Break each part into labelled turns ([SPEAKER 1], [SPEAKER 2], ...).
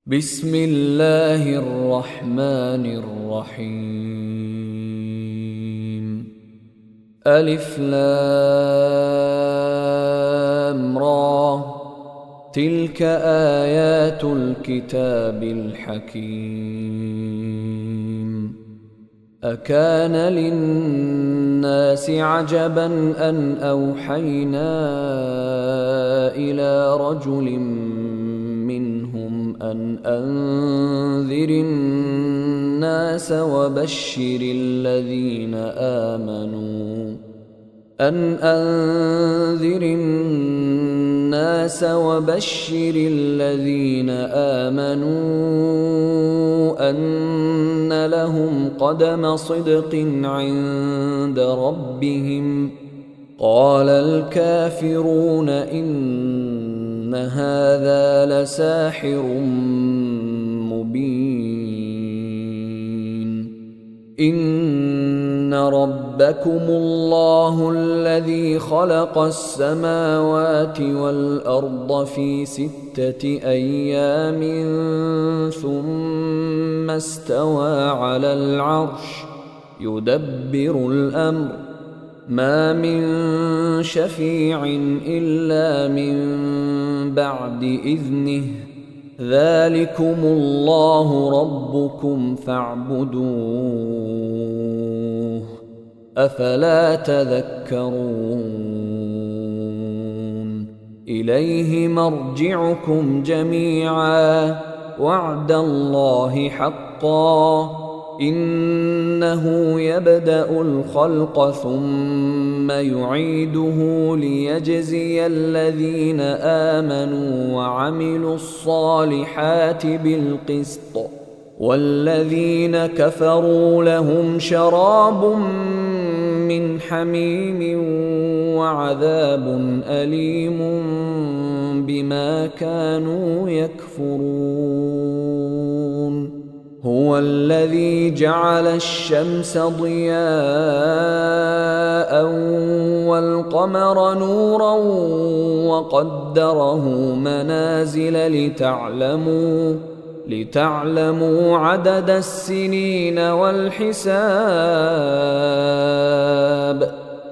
[SPEAKER 1] بسم الله الرحمن الرحيم. ألف لام را، تلك آيات الكتاب الحكيم. أكان للناس عجبا أن أوحينا إلى رجل منهم أن أنذر الناس وبشر الذين آمنوا أن لهم قدم صدق عند ربهم. قال الكافرون إن هذا لساحر مبين. إن ربكم الله الذي خلق السماوات والأرض في 6 أيام ثم استوى على العرش يدبر الأمر، ما من شفيع إلا من بعد إذنه، ذلكم الله ربكم فاعبدوه، أفلا تذكرون. إليه مرجعكم جميعا، وعد الله حقا، إنه يبدأ الخلق ثم يعيده ليجزي الذين آمنوا وعملوا الصالحات بالقسط، والذين كفروا لهم شراب من حميم وعذاب أليم بما كانوا يكفرون. هو الذي جعل الشمس ضياء والقمر نورا وقدره منازل لتعلموا عدد السنين والحساب.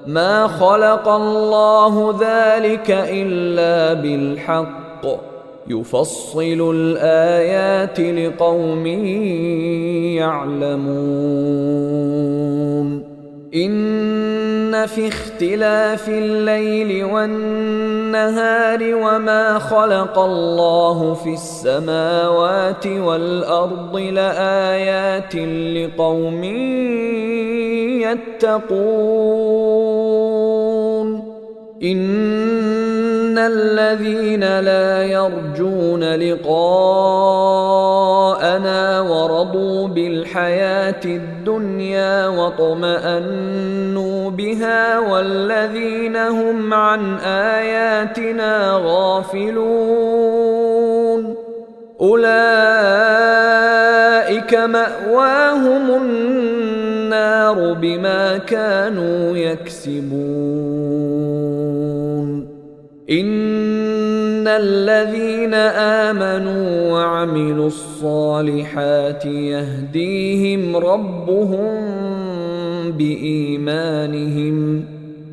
[SPEAKER 1] ما خلق الله ذلك إلا بالحق، يفصل الآيات لقوم يعلمون. إن في اختلاف الليل والنهار وما خلق الله في السماوات والأرض لآيات لقوم يتقون. إن الذين لا يرجون لقاءنا ورضوا بالحياة الدنيا واطمأنوا بها والذين هم عن آياتنا غافلون، أولئك مأواهم النار بما كانوا يكسبون. إن الذين آمنوا وعملوا الصالحات يهديهم ربهم بإيمانهم،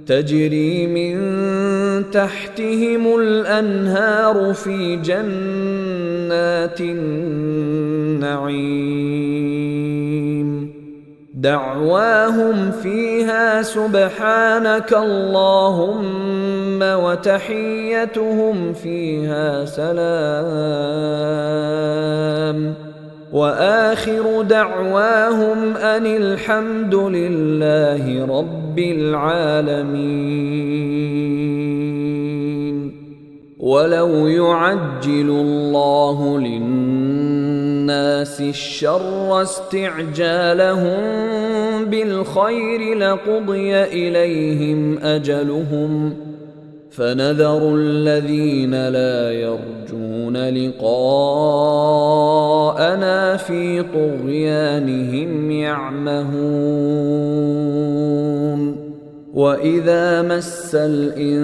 [SPEAKER 1] تجري من تحتهم الأنهار في جنات النعيم، دعواهم فيها سبحانك اللهم وتحيتهم فيها سلام، وآخر دعواهم أن الحمد لله رب العالمين. ولو يعجل الله للناس الشر استعجالهم بالخير لقضي إليهم أجلهم، فنذر الذين لا يرجون لقاءنا في طغيانهم يعمهون. وإذا مس الإنسان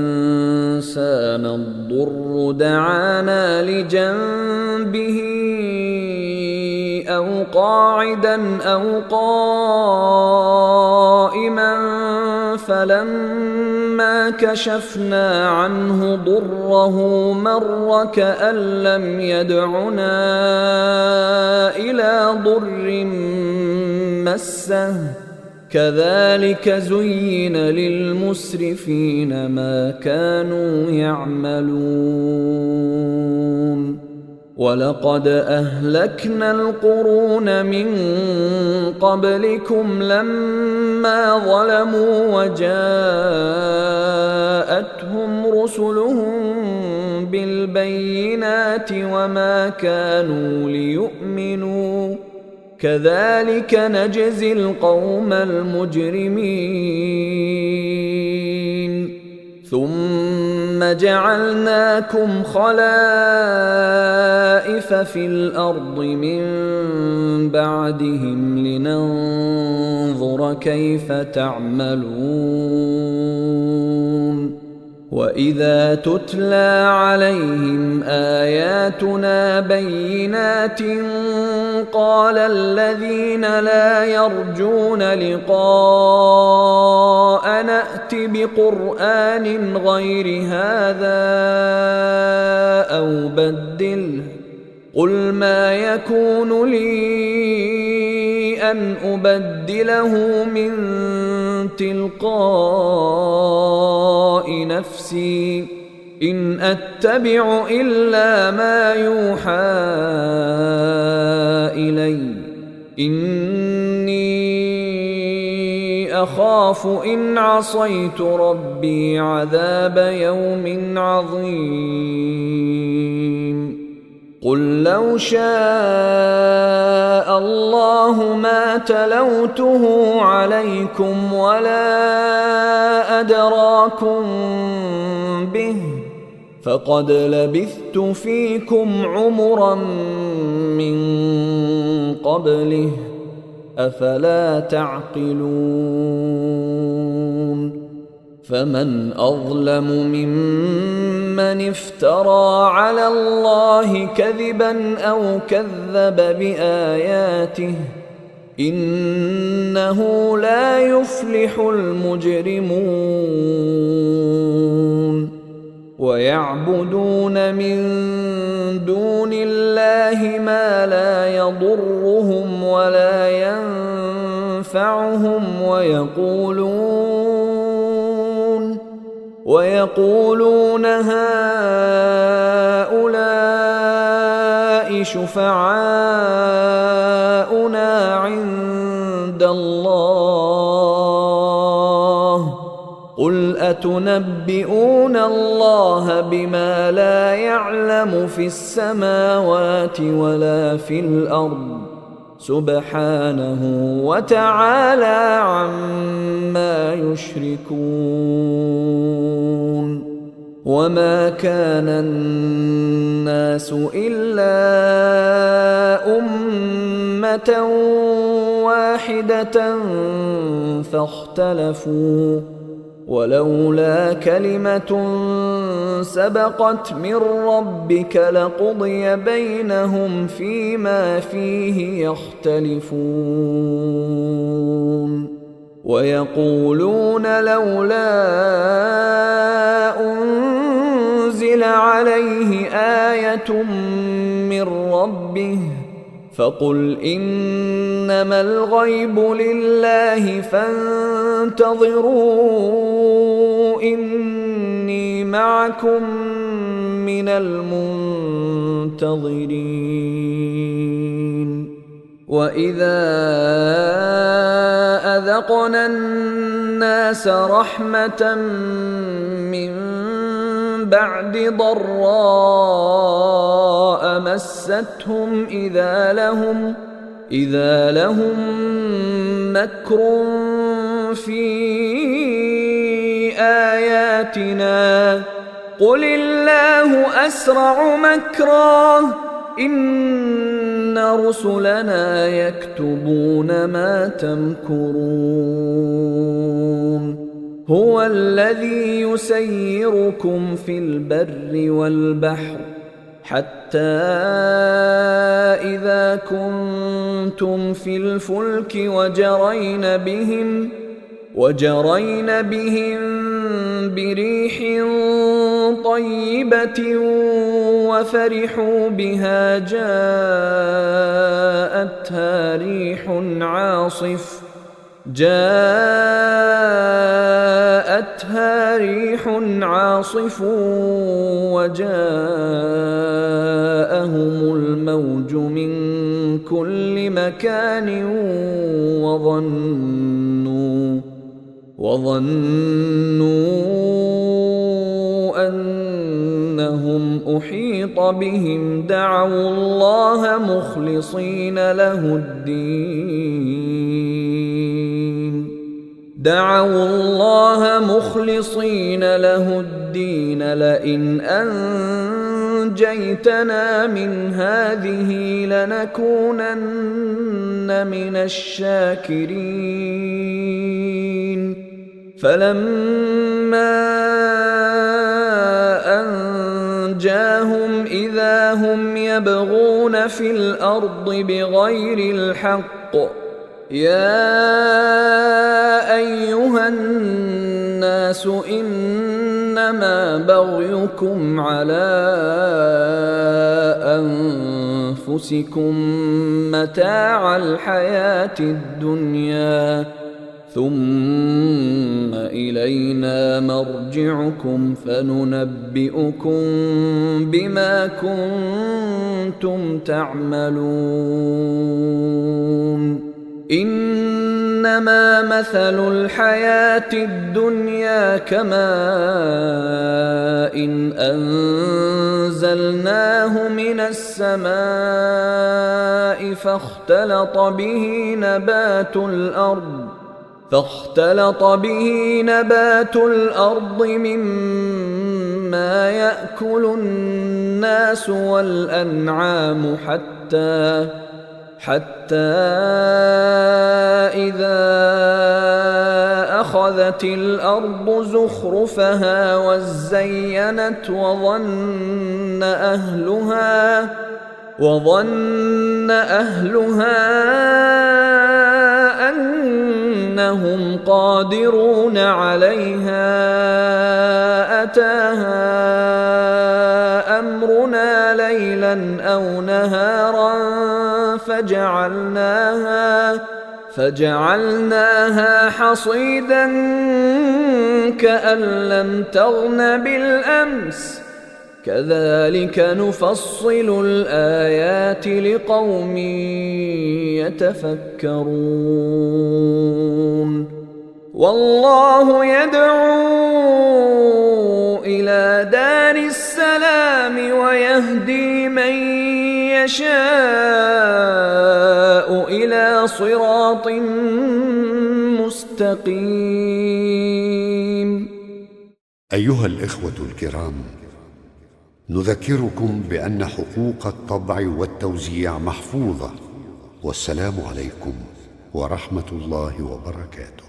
[SPEAKER 1] الضر دعانا لجنبه أو قاعدا أو قائما فلما كشفنا عنه ضره مر كأن لم يدعنا إلى ضر مسه كذلك زين للمسرفين ما كانوا يعملون ولقد أهلكنا القرون من قبلكم لما ظلموا وجاءتهم رسلهم بالبينات وما كانوا ليؤمنوا كذلك نجزي القوم المجرمين ثم جعلناكم خلائف في الأرض من بعدهم لننظر كيف تعملون وإذا تتلى عليهم آياتنا بينات قال الذين لا يرجون لقاء نأت بقرآن غير هذا أو بدله قل ما يكون لي أن أبدله من تلقاء نفسي إن أتبع إلا ما يوحى إلي إني أخاف إن عصيت ربي عذاب يوم عظيم قل لو شاء الله ما تلوته عليكم ولا أدراكم به فقد لبثت فيكم عمرا من قبله أفلا تعقلون فمن أظلم ممن افترى على الله كذبا أو كذب بآياته إنه لا يفلح المجرمون ويعبدون من دون الله ما لا يضرهم ولا ينفعهم ويقولون هؤلاء شفعاؤنا عند الله قل أتنبئون الله بما لا يعلم في السماوات ولا في الأرض سبحانه وتعالى عما يشركون وما كان الناس إلا أمة واحدة فاختلفوا ولولا كلمة سبقت من ربك لقضي بينهم فيما فيه يختلفون ويقولون لولا أنزل عليه آية من ربه فقل إنما الغيب لله فانتظروا إني معكم من المنتظرين وإذا أذقنا الناس رحمة من بعد ضراء مستهم إذا لهم مكر في آياتنا قل الله أسرع مكرا إن رسلنا يكتبون ما تمكرون هو الذي يسيركم في البر والبحر حتى حتى إذا كنتم في الفلك وجرين بهم بريح طيبة وفرحوا بها جاءتها ريح عاصف وجاءهم الموج من كل مكان وظنوا أنهم أحيط بهم دعوا الله مخلصين له الدين لئن أنجيتنا من هذه لنكونن من الشاكرين فلما أنجاهم إذا هم يبغون في الأرض بغير الحق يا أيها الناس إنما بغيكم على أنفسكم متاع الحياة الدنيا ثم إلينا مرجعكم فننبئكم بما كنتم تعملون إنما مثل الحياة الدنيا كماء إن أنزلناه من السماء فاختلط به نبات الأرض مما يأكل الناس والأنعام حتى إذا أخذت الأرض زخرفها وزينت وظن أهلها أنهم قادرون عليها أتاها أمرنا ليلا أو نهارا فجعلناها حصيدا كأن لم تغن بالأمس كذلك نفصل الآيات لقوم يتفكرون والله يدعو إلى دار السلام ويهدي من يشاء إلى صراط مستقيم.
[SPEAKER 2] أيها الإخوة الكرام، نذكركم بأن حقوق الطبع والتوزيع محفوظة، والسلام عليكم ورحمة الله وبركاته.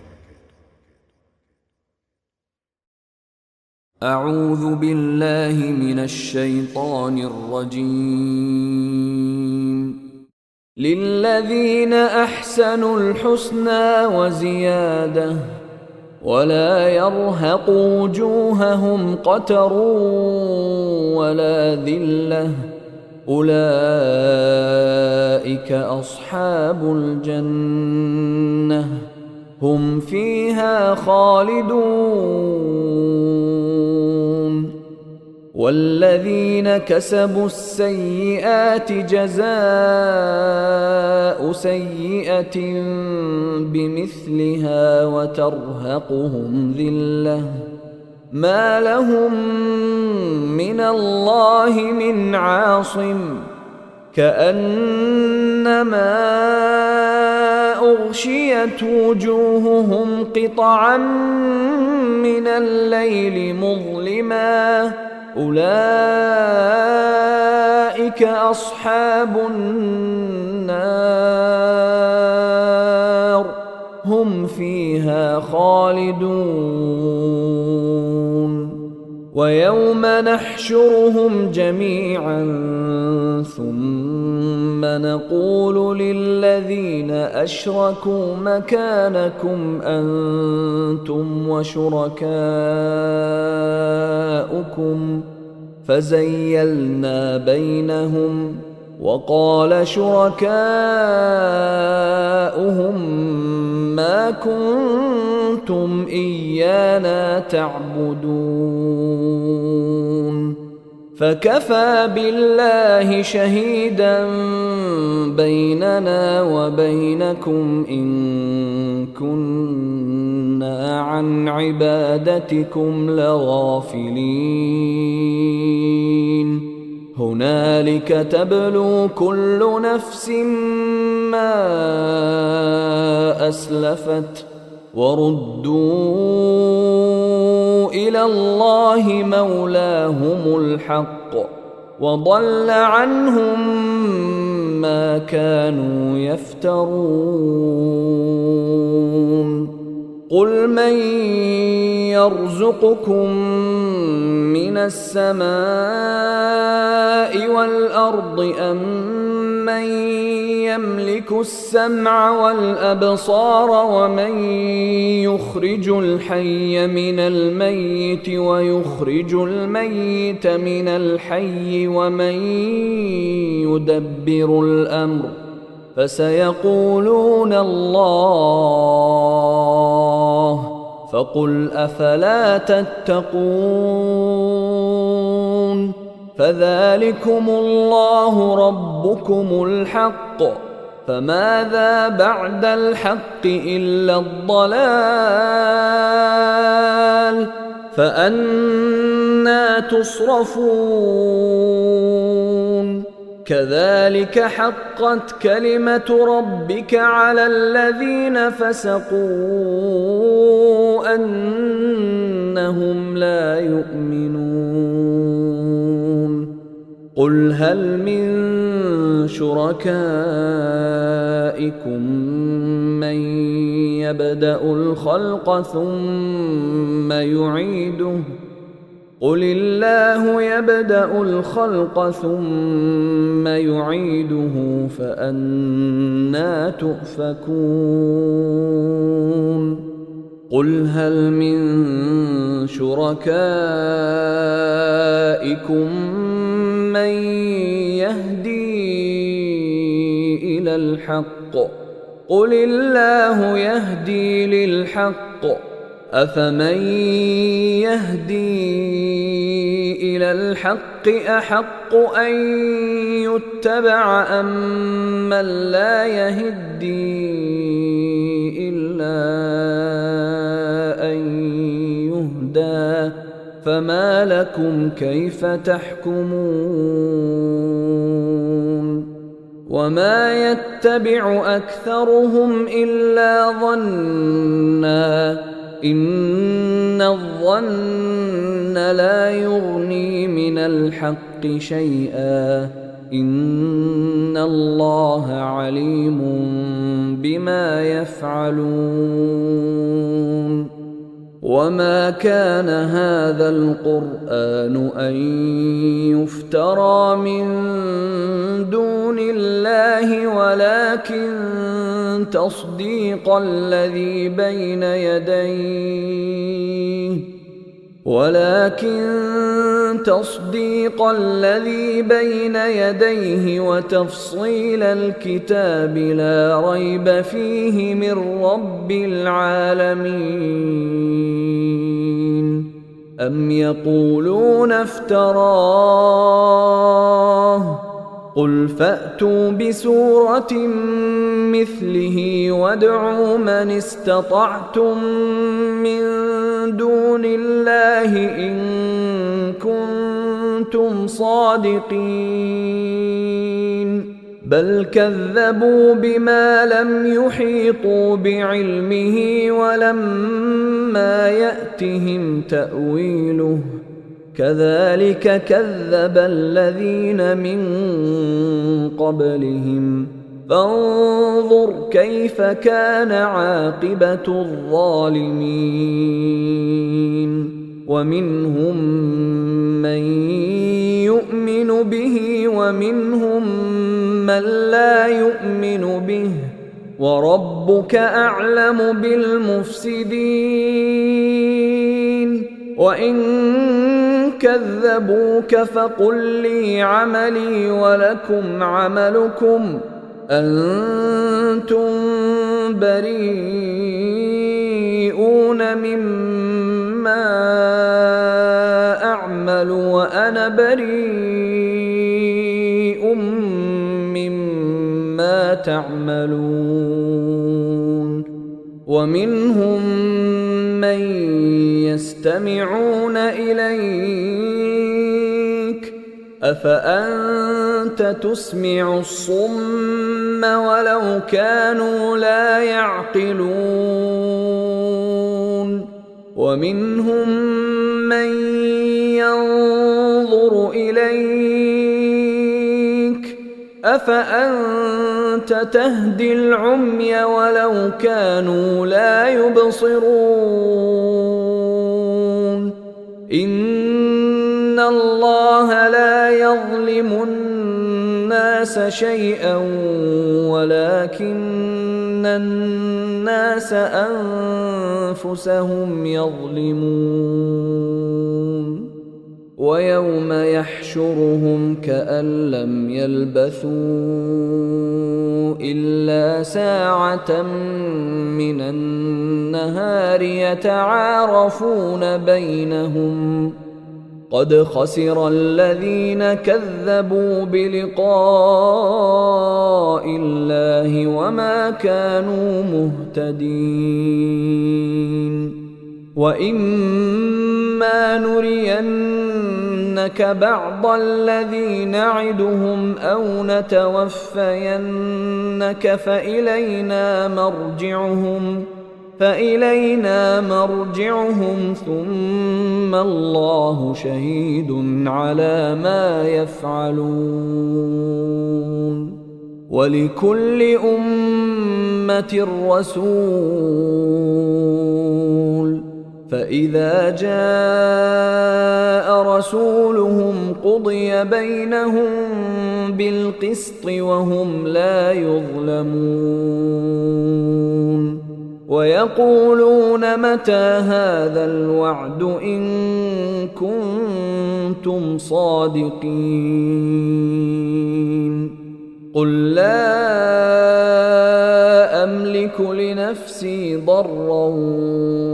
[SPEAKER 1] أعوذ بالله من الشيطان الرجيم. للذين أحسنوا الحسنى وزيادة ولا يرهق وجوههم قتر ولا ذلة أولئك أصحاب الجنة هم فيها خالدون. والذين كسبوا السيئات جزاء سيئة بمثلها وترهقهم ذلة ما لهم من الله من عاصم كأنما أغشيت وجوههم قطعا من الليل مظلما أولئك أصحاب النار هم فيها خالدون. ويوم نحشرهم جميعا ثم نقول للذين أشركوا مكانكم أنتم وشركاؤكم فزيلنا بينهم وقال شركاؤهم ما كنتم إيانا تعبدون فكفى بالله شهيدا بيننا وبينكم إن كنا عن عبادتكم لغافلين هنالك تبلو كل نفس ما أسلفت وردوا إلى الله مولاهم الحق وضل عنهم ما كانوا يفترون قل من يرزقكم من السماء والأرض أم من يملك السمع والأبصار ومن يخرج الحي من الميت ويخرج الميت من الحي ومن يدبر الأمر فسيقولون الله فقل أفلا تتقون فذلكم الله ربكم الحق فماذا بعد الحق إلا الضلال فأنى تصرفون كذلك حقت كلمة ربك على الذين فسقوا أنهم لا يؤمنون قل هل من شركائكم من يبدأ الخلق ثم يعيده قل الله يبدأ الخلق ثم يعيده فأنى تؤفكون قل هل من شركائكم من يهدي إلى الحق قل الله يهدي للحق أفمن يهدي إلى الحق أحق أن يتبع أم من لا يهدي إلا أن يهدى فما لكم كيف تحكمون وما يتبع أكثرهم إلا ظنًّا إن الظن لا يغني من الحق شيئا إن الله عليم بما يفعلون وما كان هذا القرآن أن يفترى من دون الله ولكن تصديق الذي بين يديه وتفصيل الكتاب لا ريب فيه من رب العالمين أم يقولون افتراه قل فأتوا بسورة مثله وادعوا من استطعتم من دون الله إن كنتم صادقين بل كذبوا بما لم يحيطوا بعلمه ولما يأتهم تأويله كذلك كذب الذين من قبلهم فانظر كيف كان عاقبة الظالمين ومنهم من يؤمن به ومنهم من لا يؤمن به وربك أعلم بالمفسدين وإن كذبوك فقل لي عملي ولكم عملكم أنتم بريئون مما أعمل وأنا بريء مما تعملون ومنهم من يستمعون إليك أفأنت تسمع الصم ولو كانوا لا يعقلون ومنهم من ينظر إليك أفأنت تهدي العمي ولو كانوا لا يبصرون إن الله لا يظلم الناس شيئا ولكن الناس أنفسهم يظلمون ويوم يحشرهم كأن لم يلبثوا إلا ساعة من النهار يتعارفون بينهم قد خسر الذين كذبوا بلقاء الله وما كانوا مهتدين وإما نرينك بعض الذي نعدهم أو نتوفينك فإلينا مرجعهم ثم الله شهيد على ما يفعلون ولكل أمة رسول فإذا جاء رسولهم قضي بينهم بالقسط وهم لا يظلمون ويقولون متى هذا الوعد إن كنتم صادقين قل لا أملك لنفسي ضرا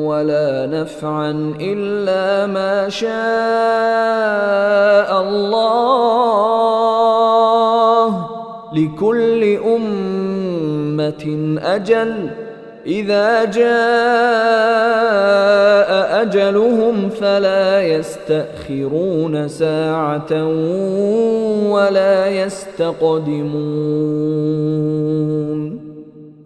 [SPEAKER 1] ولا نفعا إلا ما شاء الله لكل أمة أجل إذا جاء أجلهم فلا يستأخرون ساعة ولا يستقدمون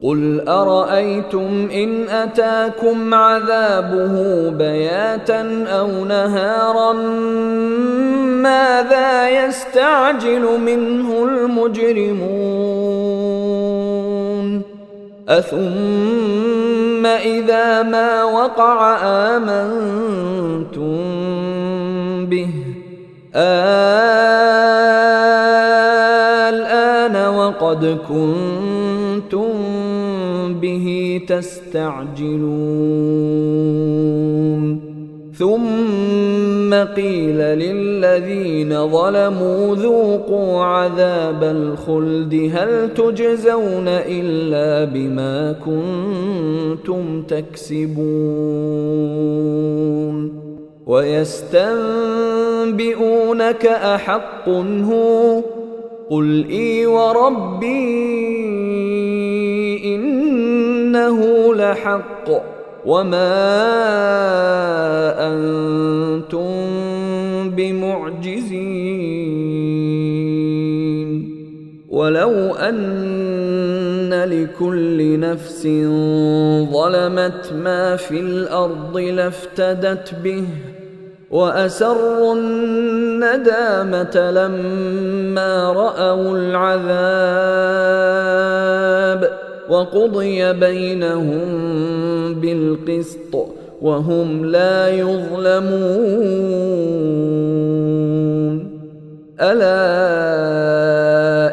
[SPEAKER 1] قل أرأيتم إن أتاكم عذابه بياتا أو نهارا ماذا يستعجل منه المجرمون أثم إذا ما وقع آمنتم به الآن وقد كنتم به تستعجلون ثم قيل للذين ظلموا ذوقوا عذاب الخلد هل تجزون إلا بما كنتم تكسبون ويستنبئونك أحق هو قل إي وربي إنه لحق وما أنتم بمعجزين ولو أن لكل نفس ظلمت ما في الأرض لافتدت به وأسروا الندامة لما رأوا العذاب وقضي بينهم بالقسط وهم لا يظلمون. ألا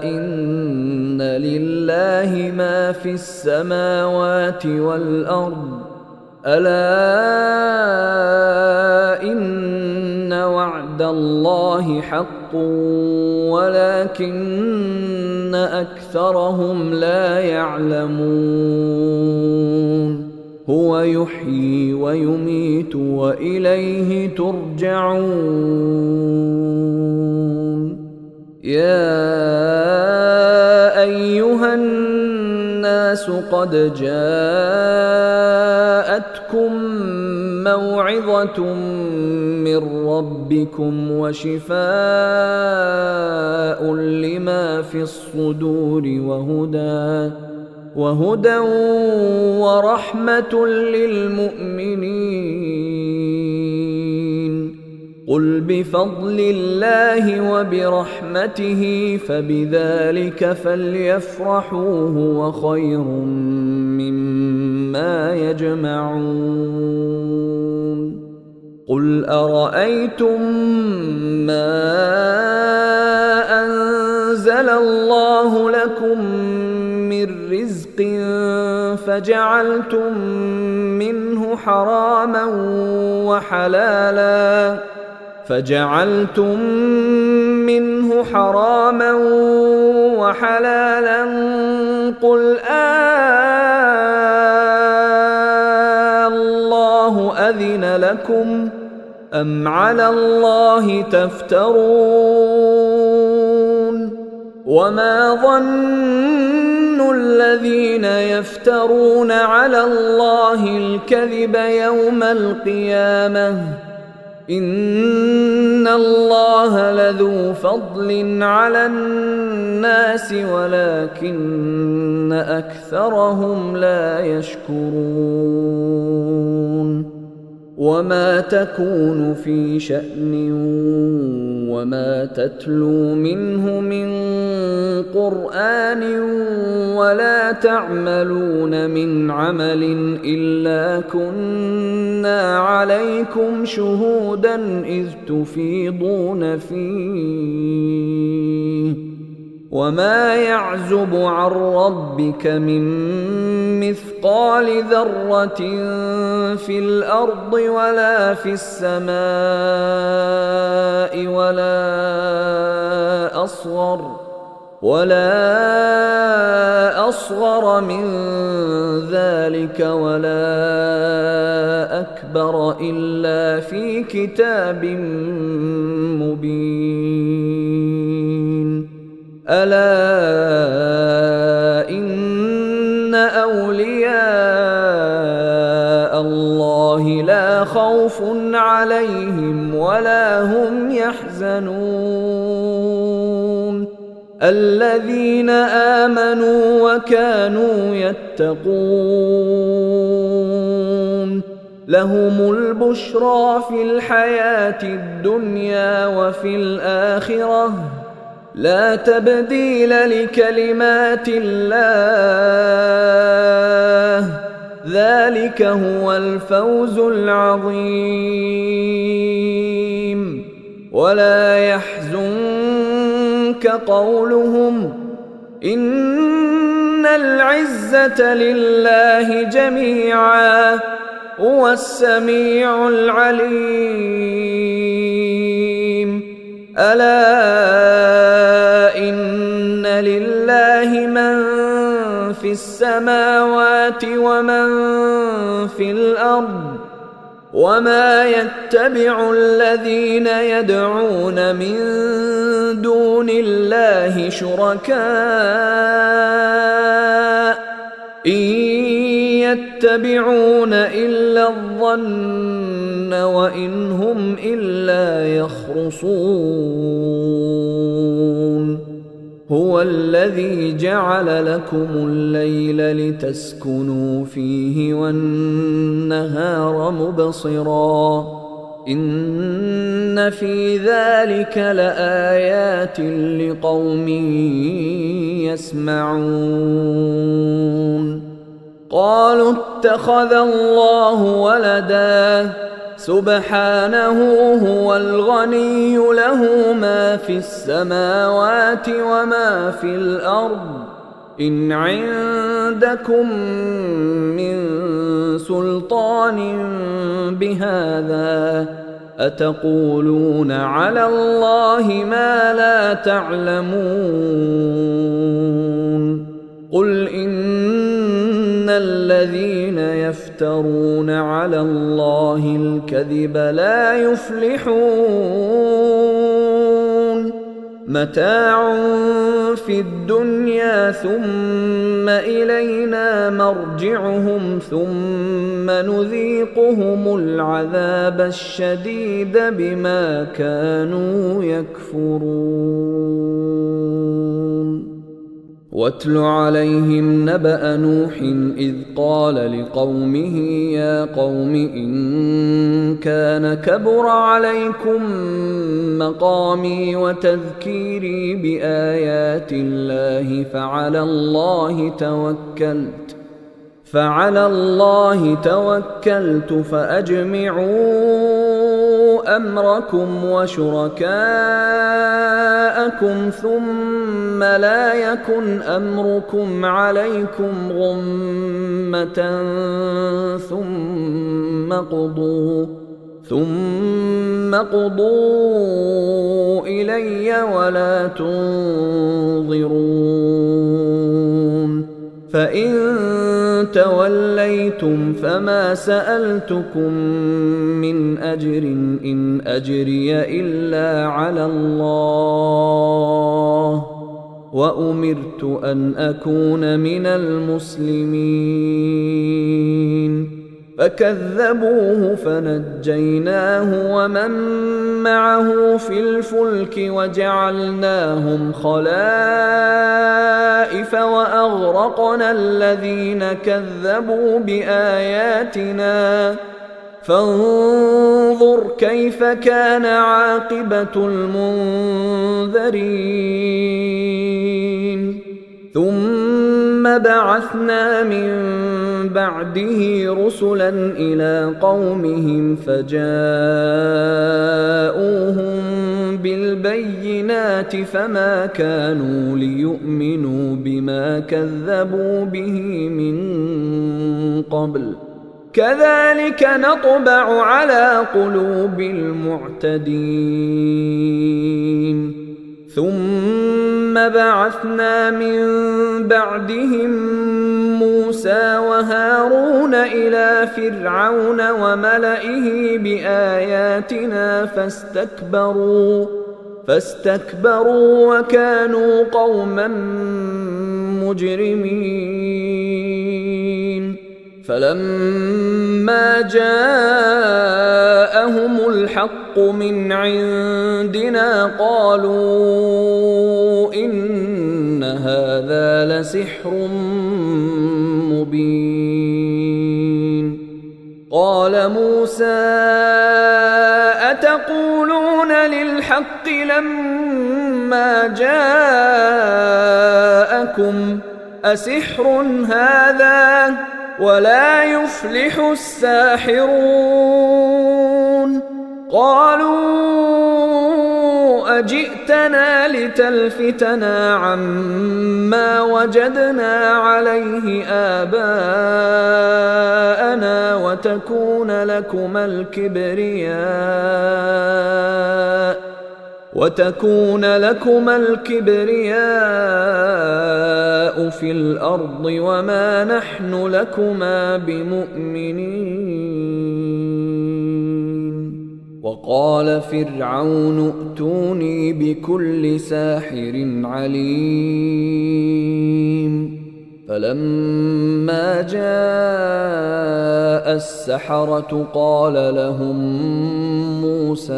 [SPEAKER 1] إن لله ما في السماوات والأرض ألا إن وعد الله حق ولكن أكثرهم لا يعلمون. هو يحيي ويميت وإليه ترجعون. يا أيها الناس قد جاءتكم موعظة من ربكم وشفاء لما في الصدور وهدى ورحمة للمؤمنين. قل بفضل الله وبرحمته فبذلك فليفرحوا هو خير مما يجمعون. قل أرأيتم ما أنزل الله لكم من رزق فجعلتم منه حراما وحلالا قل الله أذن لكم أم على الله تفترون. وما ظن الذين يفترون على الله الكذب يوم القيامة إن الله لذو فضل على الناس ولكن أكثرهم لا يشكرون. وما تكون في شأن وما تتلو منه من قرآن ولا تعملون من عمل إلا كنا عليكم شهودا إذ تفيضون فيه. وما يعزب عن ربك من مثقال ذرة في الأرض ولا في السماء ولا أصغر من ذلك ولا أكبر إلا في كتاب مبين. ألا إن أولياء الله لا خوف عليهم ولا هم يحزنون. الذين آمنوا وكانوا يتقون لهم البشرى في الحياة الدنيا وفي الآخرة لا تبديل لكلمات الله ذلك هو الفوز العظيم. ولا يحزنك قولهم إن العزة لله جميعا هو السميع العليم. ألا إن لله من في السماوات ومن في الأرض وما يتبع الذين يدعون من دون الله شركاء إن يتبعون إلا الظن وإن هم إلا يخرصون. هو الذي جعل لكم الليل لتسكنوا فيه والنهار مبصرا إن في ذلك لآيات لقوم يسمعون. قالوا اتخذ الله ولدا سبحانه هو الغني له ما في السماوات وما في الأرض إن عندكم من سلطان بهذا أتقولون على الله ما لا تعلمون قل إن الذين يفترون على الله الكذب لا يفلحون متاع في الدنيا ثم إلينا مرجعهم ثم نذيقهم العذاب الشديد بما كانوا يكفرون واتل عليهم نبأ نوح إذ قال لقومه يا قوم إن كان كبر عليكم مقامي وتذكيري بآيات الله فعلى الله توكلت فأجمعوا أمركم وشركاءكم ثم لا يكن أمركم عليكم غمة ثم قضوا إلي ولا تنظرون فإن توليتم فما سألتكم من أجر إن أجري إلا على الله وأمرت أن أكون من المسلمين فكذبوه فنجيناه ومن معه في الفلك وجعلناهم خلائف وأغرقنا الذين كذبوا بآياتنا فانظر كيف كان عاقبة المنذرين ثم بعثنا من بعده رسلا إلى قومهم فجاءوهم بالبينات فما كانوا ليؤمنوا بما كذبوا به من قبل كذلك نطبع على قلوب المعتدين ثم بعثنا من بعدهم موسى وهارون إلى فرعون وملئه بآياتنا فاستكبروا وكانوا قوما مجرمين فلما جاءهم الحق من عندنا قالوا إن هذا لسحر مبين قال موسى أتقولون للحق لما جاءكم أسحر هذا ولا يفلح الساحرون قالوا أجئتنا لتلفتنا عما وجدنا عليه آباءنا وتكون لكما الكبرياء في الأرض وما نحن لكما بمؤمنين وقال فرعون ائتوني بكل ساحر عليم فلما جاء السحرة قال لهم موسى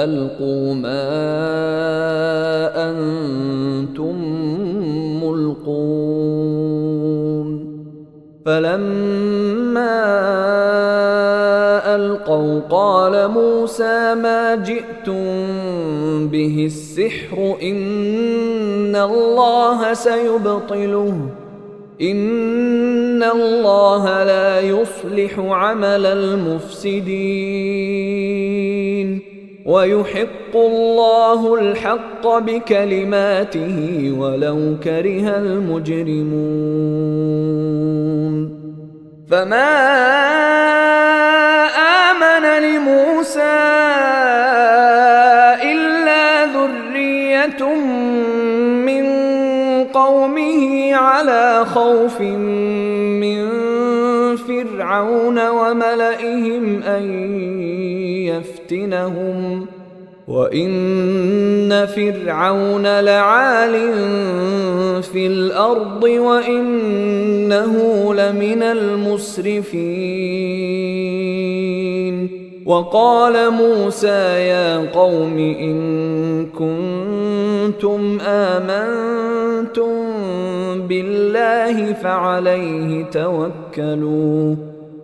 [SPEAKER 1] ألقوا ما أنتم ملقون فلما ألقوا قال موسى ما جئتم به السحر إن الله سيبطله إن الله لا يصلح عمل المفسدين ويحق الله الحق بكلماته ولو كره المجرمون فما آمن لموسى إلا ذرية من قومه على خوف من فرعون وملئهم أن يفتنهم وإن فرعون لعال في الأرض وإنه لمن المسرفين وقال موسى يا قوم إن كنتم آمنتم بالله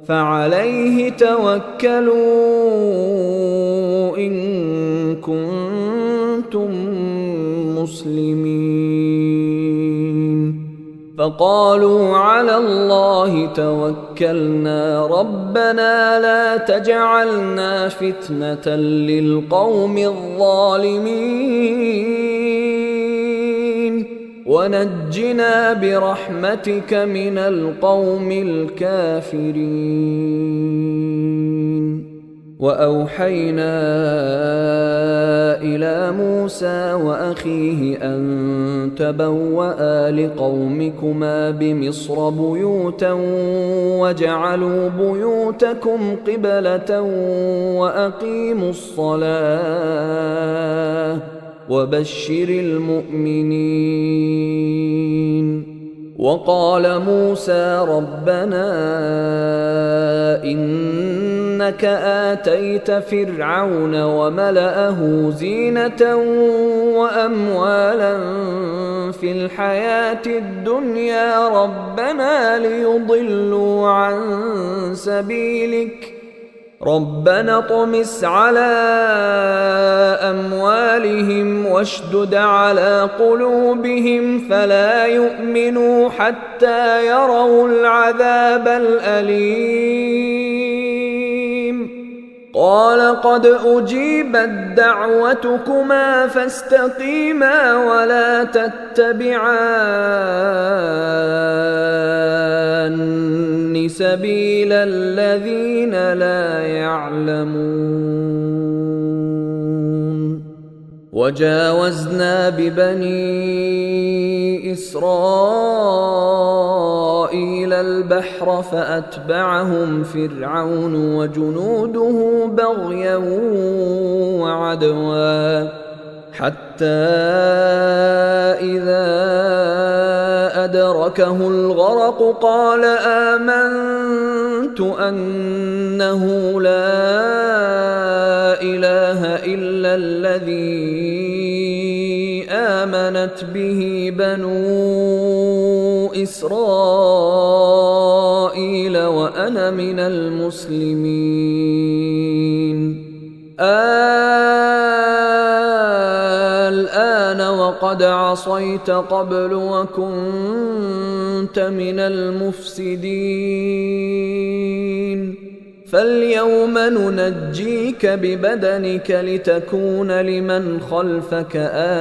[SPEAKER 1] فعليه توكلوا إن كنتم مسلمين فقالوا على الله توكلنا ربنا لا تجعلنا فتنة للقوم الظالمين ونجنا برحمتك من القوم الكافرين وأوحينا إلى موسى وأخيه أن تبوأ لقومكما بمصر بيوتا واجعلوا بيوتكم قبلة وأقيموا الصلاة وبشر المؤمنين وقال موسى ربنا إنك آتيت فرعون وملأه زينة وأموالا في الحياة الدنيا ربنا ليضلوا عن سبيلك ربنا اطمس على أموالهم واشدد على قلوبهم فلا يؤمنوا حتى يروا العذاب الأليم قال قد أجيبت دعوتكما فاستقيما ولا تتبعان سبيل الذين لا يعلمون وجاوزنا ببني إسرائيل البحر فأتبعهم فرعون وجنوده بغيا وعدوا حتى إذا أدركه الغرق قال آمنت أنه لا إله إلا الذي آمنت به بنو إسرائيل وأنا من المسلمين الآن وقد عصيت قبل وكنت من المفسدين فاليوم ننجيك ببدنك لتكون لمن خلفك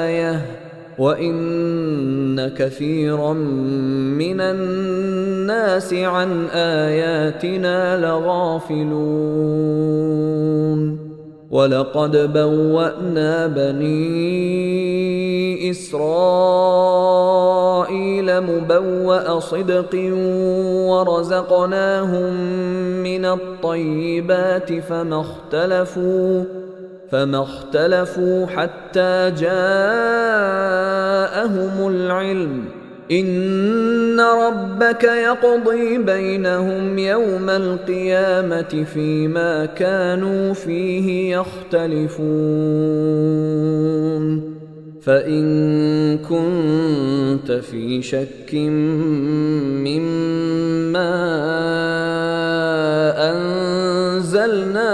[SPEAKER 1] آية وإن كثيرا من الناس عن آياتنا لغافلون ولقد بوأنا بني إسرائيل مبوأ صدق ورزقناهم من الطيبات فما اختلفوا حتى جاءهم العلم إن ربك يقضي بينهم يوم القيامة فيما كانوا فيه يختلفون فإن كنت في شك مما أنزلنا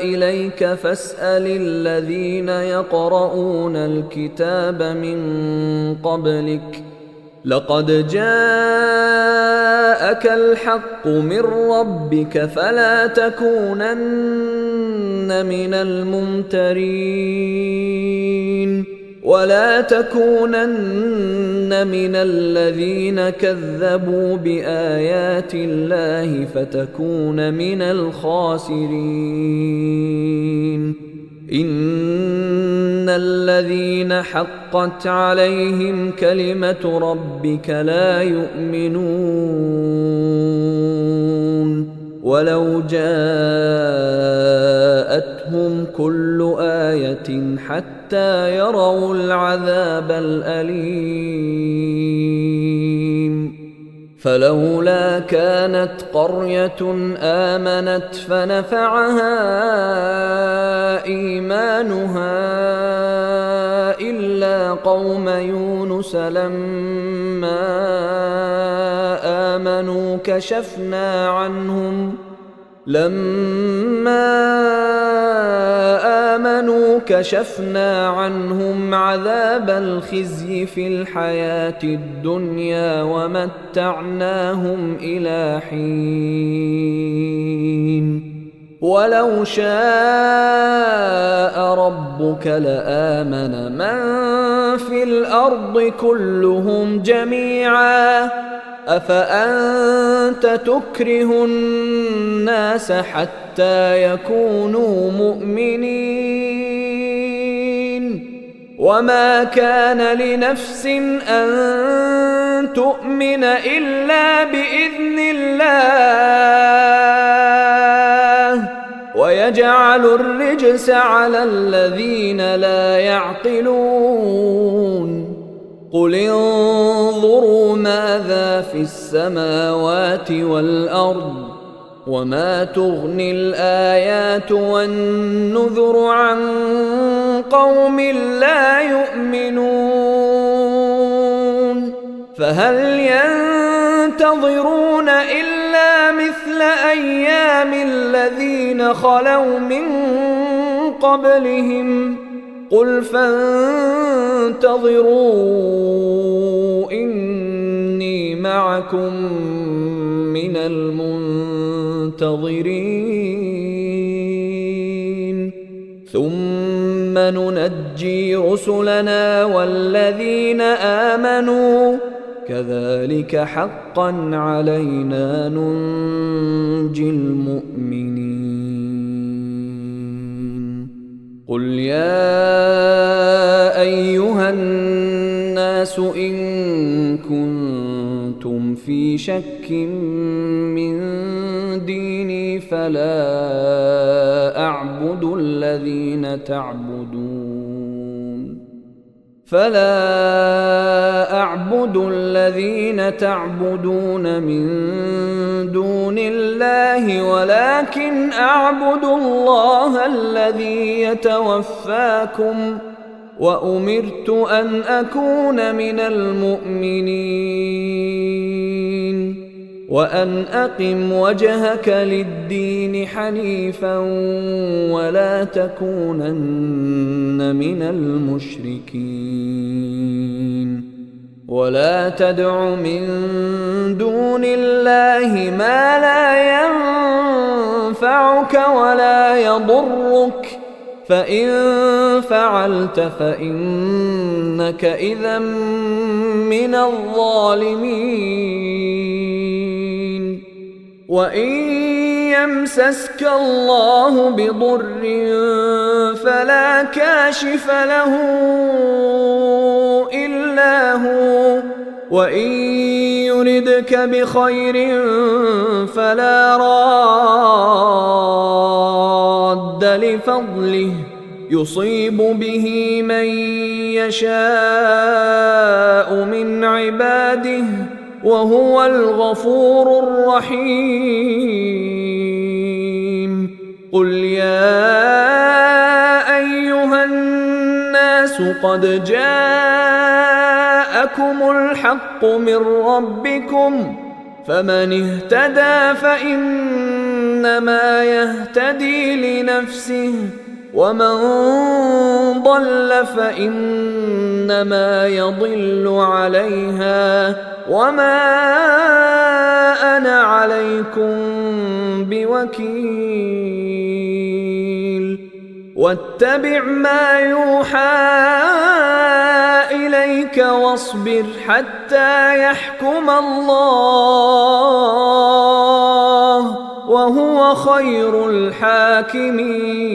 [SPEAKER 1] إليك فاسأل الذين يقرؤون الكتاب من قبلك لقد جاءك الحق من ربك فلا تكونن من الممترين ولا تكونن من الذين كذبوا بآيات الله فتكون من الخاسرين إن الذين حقت عليهم كلمة ربك لا يؤمنون ولو جاءتهم كل آية حتى يروا العذاب الأليم فلولا كانت قرية آمنت فنفعها إيمانها إلا قوم يونس لما آمنوا كشفنا عنهم عذاب الخزي في الحياة الدنيا ومتعناهم إلى حين ولو شاء ربك لآمن من في الأرض كلهم جميعا أفأنت تكره الناس حتى يكونوا مؤمنين وما كان لنفس أن تؤمن إلا بإذن الله ويجعل الرجس على الذين لا يعقلون قل انظروا ماذا في السماوات والأرض وما تغني الآيات والنذر عن قوم لا يؤمنون فهل ينتظرون إلا مثل أيام الذين خلوا من قبلهم قل فانتظروا إني معكم من المنتظرين ثم ننجي رسلنا والذين آمنوا كذلك حقا علينا ننجي المؤمنين قل يا أيها الناس إن كنتم في شك من ديني فلا أعبد الذين تعبدون من دون الله ولكن أعبد الله الذي يتوفاكم وأمرت أن أكون من المؤمنين وأن أقم وجهك للدين حنيفا ولا تكونن من المشركين ولا تدع من دون الله ما لا ينفعك ولا يضرك فإن فعلت فإنك إذا من الظالمين وإن يمسسك الله بضر فلا كاشف له إلا هو وإن يردك بخير فلا راد لفضله يصيب به من يشاء من عباده وهو الغفور الرحيم قل يا أيها الناس قد جاءكم الحق من ربكم فمن اهتدى فإنما يهتدي لنفسه ومن ضل فإنما يضل عليها وما أنا عليكم بوكيل واتبع ما يوحى إليك واصبر حتى يحكم الله وهو خير الحاكمين.